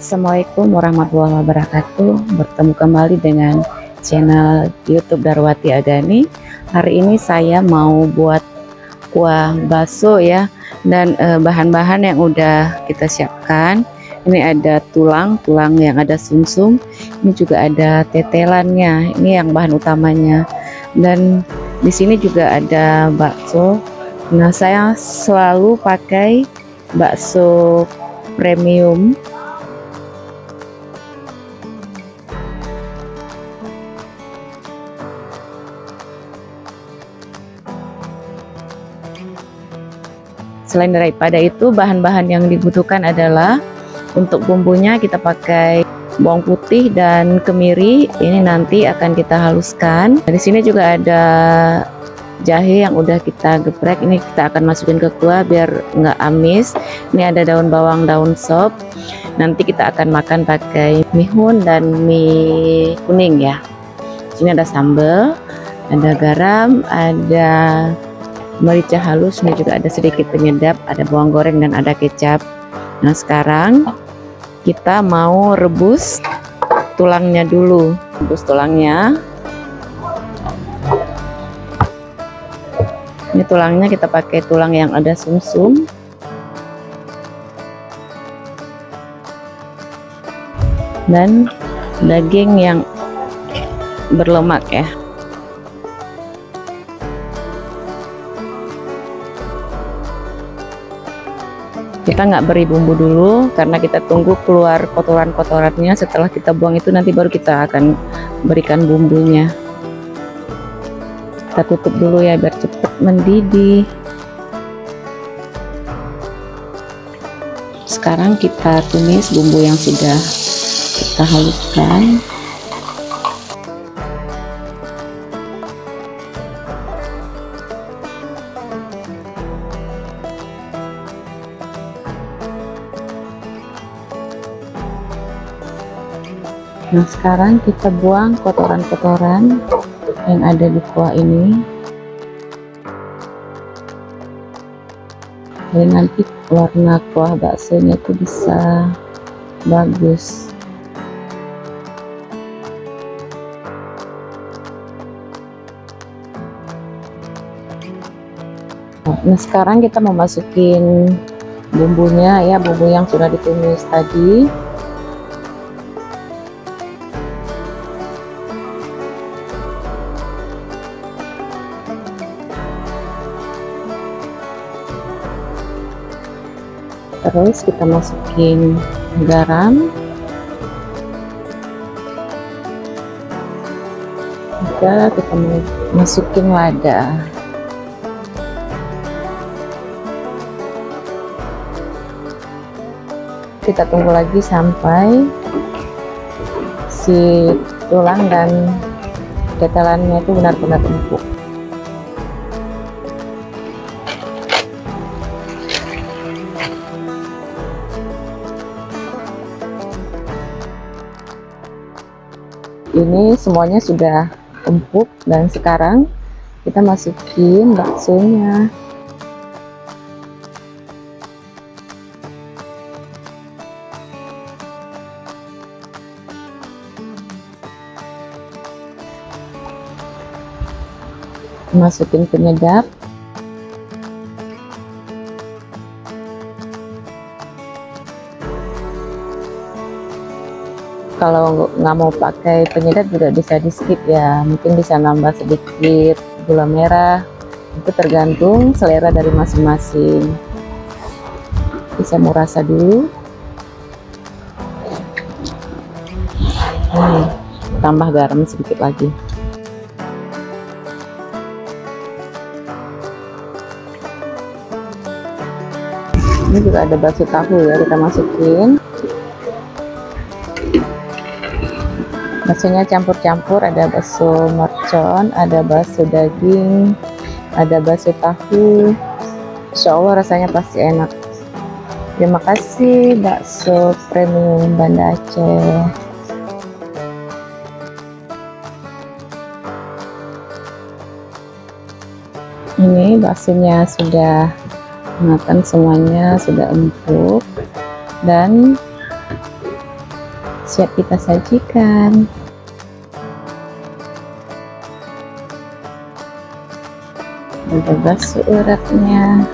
Assalamualaikum warahmatullahi wabarakatuh. Bertemu kembali dengan channel YouTube Darwati Agani. Hari ini saya mau buat kuah bakso ya, dan bahan-bahan yang udah kita siapkan. Ini ada tulang yang ada sumsum. Ini juga ada tetelannya. Ini yang bahan utamanya. Dan di sini juga ada bakso. Nah, saya selalu pakai bakso premium. Selain daripada itu, bahan-bahan yang dibutuhkan adalah untuk bumbunya kita pakai bawang putih dan kemiri. Ini nanti akan kita haluskan. Di sini juga ada jahe yang udah kita geprek. Ini kita akan masukin ke kuah biar nggak amis. Ini ada daun bawang, daun sop. Nanti kita akan makan pakai mihun dan mie kuning ya. Sini ada sambal, ada garam, ada merica halus, ini juga ada sedikit penyedap, ada bawang goreng dan ada kecap. Nah, sekarang kita mau rebus tulangnya dulu. Rebus tulangnya. Ini tulangnya kita pakai tulang yang ada sumsum. Dan daging yang berlemak ya. Kita nggak beri bumbu dulu karena kita tunggu keluar kotoran-kotorannya. Setelah kita buang itu nanti baru kita akan berikan bumbunya. Kita tutup dulu ya biar cepat mendidih. Sekarang kita tumis bumbu yang sudah kita haluskan. Nah, sekarang kita buang kotoran-kotoran yang ada di kuah ini. Jadi nanti warna kuah baksonya itu bisa bagus. Nah, sekarang kita mau masukin bumbunya ya, bumbu yang sudah ditumis tadi. Terus kita masukin garam, juga kita masukin lada. Kita tunggu lagi sampai si tulang dan tetelannya itu benar-benar empuk. Ini semuanya sudah empuk dan sekarang kita masukin baksonya. Masukin penyedap. Kalau nggak mau pakai penyedap juga bisa di skip ya, mungkin bisa nambah sedikit gula merah, itu tergantung selera dari masing-masing. Bisa mau rasa dulu. Tambah garam sedikit lagi. Ini juga ada bakso tahu ya, kita masukin. Baksonya campur-campur, ada bakso mercon, ada bakso daging, ada bakso tahu. Insya Allah rasanya pasti enak. Terima kasih bakso premium Banda Aceh. Ini baksonya sudah matang semuanya, sudah empuk, dan Siap kita sajikan. Udah basuh uratnya.